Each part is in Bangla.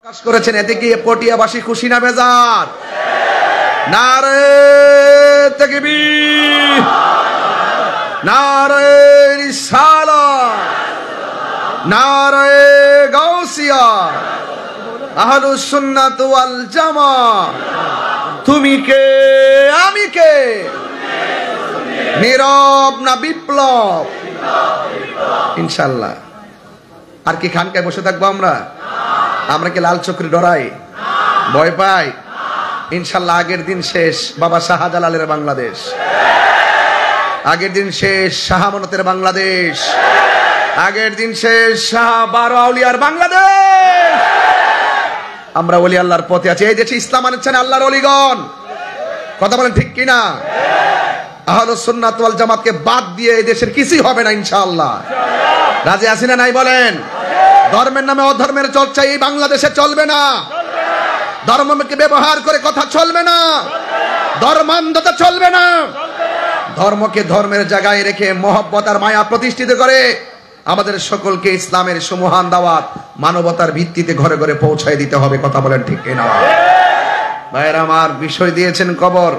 প্রকাশ করেছেন। এতে কি পটিয়াবাসী খুশি না বেজার? নারে তাকবীর, নারে রিসালাত, নারে গাউসিয়া, আহলুস সুন্নাত ওয়াল জামাত। তুমি কে আমি কে, নীরব না বিপ্লব? ইনশাআল্লাহ। আর কি খানকায় বসে থাকবো আমরা? আমরা কি লাল চক্রে ডরাই, ভয় পাই? ইনশাআল্লাহ আগের দিন শেষ বাবা শাহজালালের বাংলাদেশ, আগের দিন শেষ শাহ আমানতের বাংলাদেশ, আগের দিন শেষ শাহ বারো আউলিয়ার বাংলাদেশ। আমরা ওলি আল্লাহর পথে আছি। এই দেশে ইসলাম আনছেন আল্লাহর ওলিগণ। কথা বলেন ঠিক কিনা? আহলুস সুন্নাত ওয়াল জামাতকে বাদ দিয়ে এই দেশের কিছুই হবে না ইনশাআল্লাহ। রাজি আছি না নাই বলেন? ধর্মের নামে অধর্মের চর্চা এই বাংলাদেশে চলবে না। ধর্মকে ব্যবহার করে কথা চলবে না, ধর্মান্ধতা চলবে না। ধর্মকে ধর্মের জায়গায় রেখে মহব্বত আর মায়া প্রতিষ্ঠিত করে আমাদের সকলকে ইসলামের সুমহান দাওয়াত মানবতার ভিত্তিতে ঘরে ঘরে পৌঁছায় দিতে হবে। কথা বলেন ঠিক কিনা? ভাইয়েরা আমার, বিষয় দিয়েছেন কবর,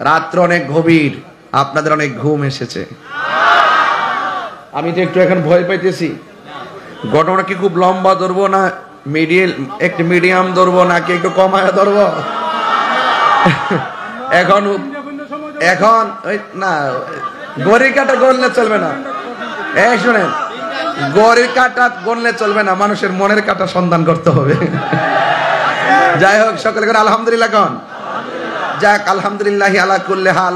রাত্র অনেক গভীর, আপনাদের অনেক ঘুম এসেছে। আমি তো একটু এখন ভয় পাইতেছি। ঘটনা কি খুব লম্বা ধরবো না একটু মিডিয়াম ধরবো নাকি একটু কমায় ধরবো? এখন ওই না, গড়ির কাটা গড়লে চলবে না। এই শুনেন, গড়ির কাটা গড়লে চলবে না, মানুষের মনের কাটা সন্ধান করতে হবে। যাই হোক, সকলে করে আলহামদুলিল্লাহ কন। যাক, আলহামদুলিল্লাহ আলা কুল্লি হাল।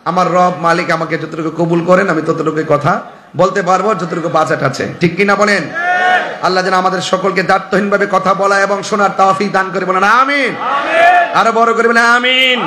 আমার রব মালিক আমাকে যতটুকু কবুল করেন, আমি ততটুকু কথা বলতে পারবো যতটুকু বাজেট আছে। ঠিক কিনা বলেন? আল্লাহ যেন আমাদের সকলকে দায়িত্বহীন ভাবে কথা বলা এবং শোনার তৌফিক দান করে। বলেন আমিন। আরো বড় করে বলেন আমিন।